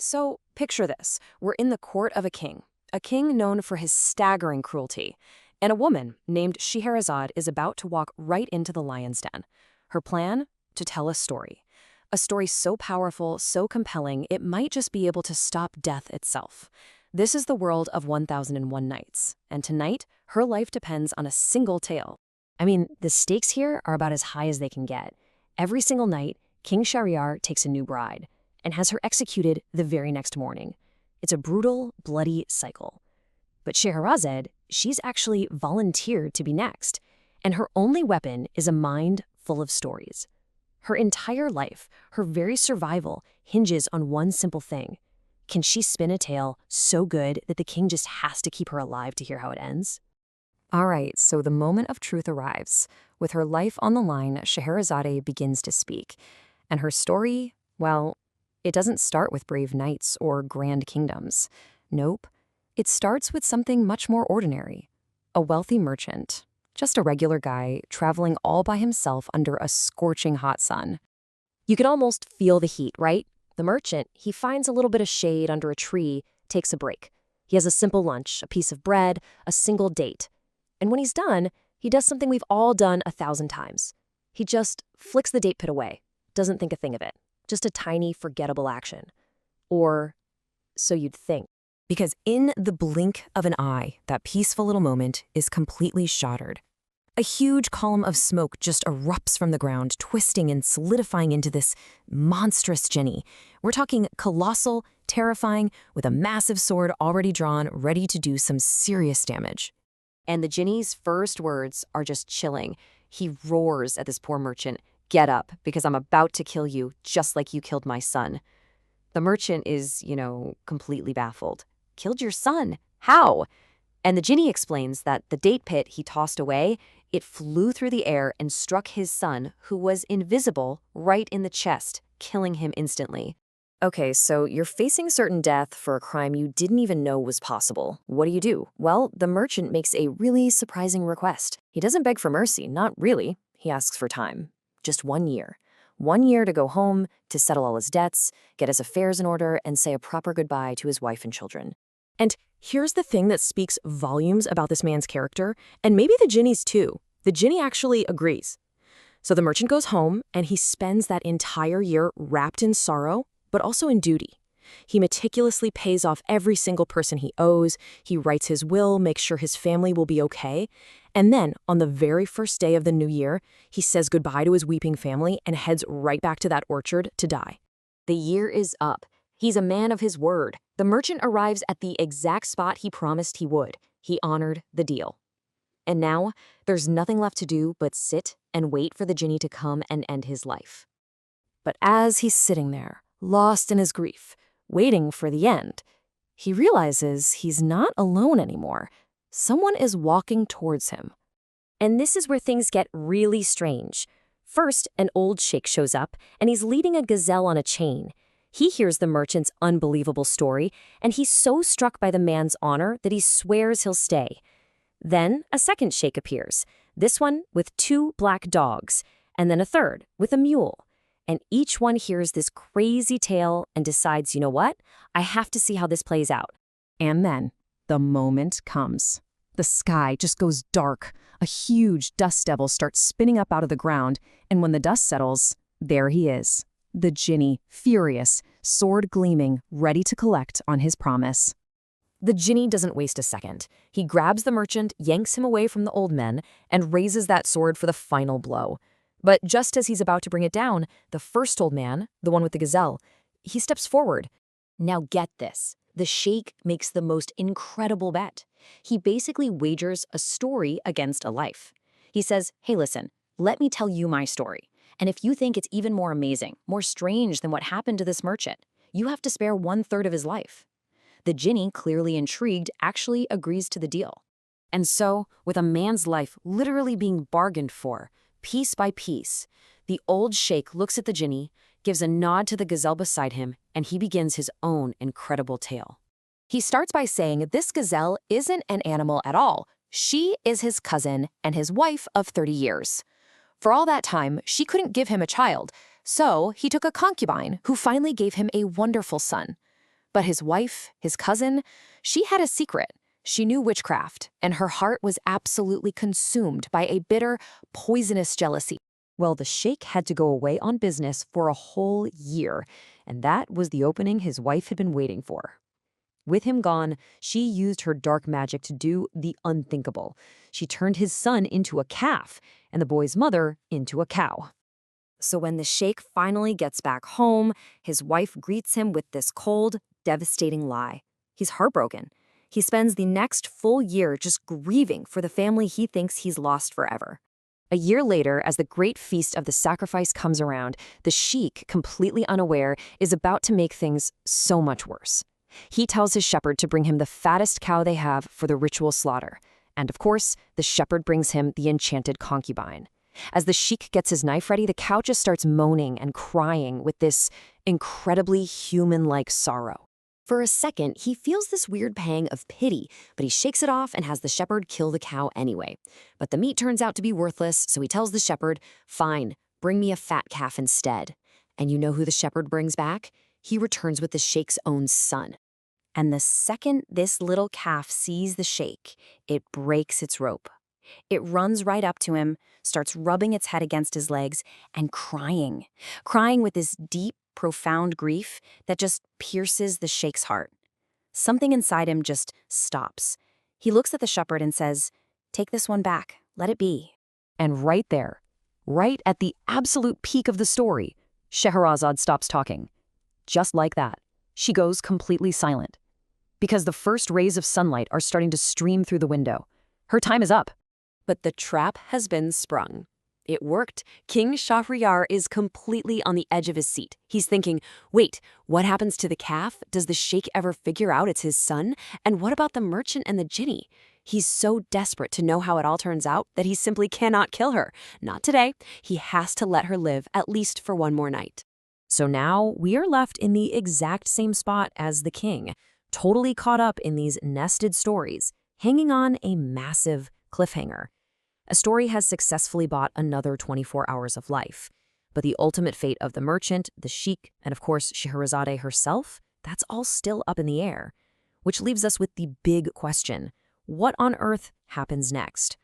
So picture this. We're in the court of a king known for his staggering cruelty. And a woman named Scheherazade is about to walk right into the lion's den. Her plan? To tell a story. A story so powerful, so compelling, it might just be able to stop death itself. This is the world of 1001 Nights, and tonight, her life depends on a single tale. I mean, the stakes here are about as high as they can get. Every single night, King Shahryar takes a new bride and has her executed the very next morning. It's a brutal, bloody cycle. But Scheherazade, she's actually volunteered to be next, and her only weapon is a mind full of stories. Her entire life, her very survival, hinges on one simple thing. Can she spin a tale so good that the king just has to keep her alive to hear how it ends? All right, so the moment of truth arrives. With her life on the line, Scheherazade begins to speak. And her story, well, it doesn't start with brave knights or grand kingdoms. Nope. It starts with something much more ordinary. A wealthy merchant. Just a regular guy traveling all by himself under a scorching hot sun. You can almost feel the heat, right? The merchant, he finds a little bit of shade under a tree, takes a break. He has a simple lunch, a piece of bread, a single date. And when he's done, he does something we've all done 1,000 times. He just flicks the date pit away, doesn't think a thing of it. Just a tiny, forgettable action. Or so you'd think. Because in the blink of an eye, that peaceful little moment is completely shattered. A huge column of smoke just erupts from the ground, twisting and solidifying into this monstrous Jinni. We're talking colossal, terrifying, with a massive sword already drawn, ready to do some serious damage. And the Jinni's first words are just chilling. He roars at this poor merchant, "Get up, because I'm about to kill you, just like you killed my son." The merchant is, completely baffled. Killed your son? How? And the Jinni explains that the date pit he tossed away, it flew through the air and struck his son, who was invisible, right in the chest, killing him instantly. Okay, so you're facing certain death for a crime you didn't even know was possible. What do? Well, the merchant makes a really surprising request. He doesn't beg for mercy, not really. He asks for time. Just 1 year. 1 year to go home, to settle all his debts, get his affairs in order, and say a proper goodbye to his wife and children. And here's the thing that speaks volumes about this man's character, and maybe the Jinni's too. The Jinni actually agrees. So the merchant goes home, and he spends that entire year wrapped in sorrow, but also in duty. He meticulously pays off every single person he owes, he writes his will, makes sure his family will be okay, and then, on the very first day of the new year, he says goodbye to his weeping family and heads right back to that orchard to die. The year is up. He's a man of his word. The merchant arrives at the exact spot he promised he would. He honored the deal. And now, there's nothing left to do but sit and wait for the Jinni to come and end his life. But as he's sitting there, lost in his grief, waiting for the end, he realizes he's not alone anymore. Someone is walking towards him. And this is where things get really strange. First, an old sheikh shows up, and he's leading a gazelle on a chain. He hears the merchant's unbelievable story, and he's so struck by the man's honor that he swears he'll stay. Then a second sheikh appears, this one with 2 black dogs, and then a third with a mule. And each one hears this crazy tale and decides, you know what? I have to see how this plays out. And then the moment comes. The sky just goes dark. A huge dust devil starts spinning up out of the ground, and when the dust settles, there he is. The Jinni, furious, sword gleaming, ready to collect on his promise. The Jinni doesn't waste a second. He grabs the merchant, yanks him away from the old men, and raises that sword for the final blow. But just as he's about to bring it down, the first old man, the one with the gazelle, he steps forward. Now get this. The sheikh makes the most incredible bet. He basically wagers a story against a life. He says, hey, listen, let me tell you my story. And if you think it's even more amazing, more strange than what happened to this merchant, you have to spare 1/3 of his life. The Jinni, clearly intrigued, actually agrees to the deal. And so, with a man's life literally being bargained for, piece by piece, the old sheikh looks at the Jinni, gives a nod to the gazelle beside him, and he begins his own incredible tale. He starts by saying this gazelle isn't an animal at all. She is his cousin and his wife of 30 years. For all that time, she couldn't give him a child, so he took a concubine who finally gave him a wonderful son. But his wife, his cousin, she had a secret. She knew witchcraft, and her heart was absolutely consumed by a bitter, poisonous jealousy. Well, the sheikh had to go away on business for a whole year, and that was the opening his wife had been waiting for. With him gone, she used her dark magic to do the unthinkable. She turned his son into a calf, and the boy's mother into a cow. So when the sheikh finally gets back home, his wife greets him with this cold, devastating lie. He's heartbroken. He spends the next full year just grieving for the family he thinks he's lost forever. A year later, as the great feast of the sacrifice comes around, the sheikh, completely unaware, is about to make things so much worse. He tells his shepherd to bring him the fattest cow they have for the ritual slaughter. And of course, the shepherd brings him the enchanted concubine. As the sheikh gets his knife ready, the cow just starts moaning and crying with this incredibly human-like sorrow. For a second, he feels this weird pang of pity, but he shakes it off and has the shepherd kill the cow anyway. But the meat turns out to be worthless, so he tells the shepherd, "Fine, bring me a fat calf instead." And you know who the shepherd brings back? He returns with the sheikh's own son. And the second this little calf sees the sheikh, it breaks its rope. It runs right up to him, starts rubbing its head against his legs, and crying with this deep, profound grief that just pierces the sheikh's heart. Something inside him just stops. He looks at the shepherd and says, "Take this one back, let it be." And right there, right at the absolute peak of the story, Scheherazade stops talking. Just like that, she goes completely silent. Because the first rays of sunlight are starting to stream through the window. Her time is up. But the trap has been sprung. It worked. King Shahryar is completely on the edge of his seat. He's thinking, wait, what happens to the calf? Does the sheikh ever figure out it's his son? And what about the merchant and the Jinni? He's so desperate to know how it all turns out that he simply cannot kill her. Not today. He has to let her live at least for one more night. So now we are left in the exact same spot as the king, totally caught up in these nested stories, hanging on a massive cliffhanger. A story has successfully bought another 24 hours of life. But the ultimate fate of the merchant, the sheikh, and of course Scheherazade herself, that's all still up in the air. Which leaves us with the big question: what on earth happens next?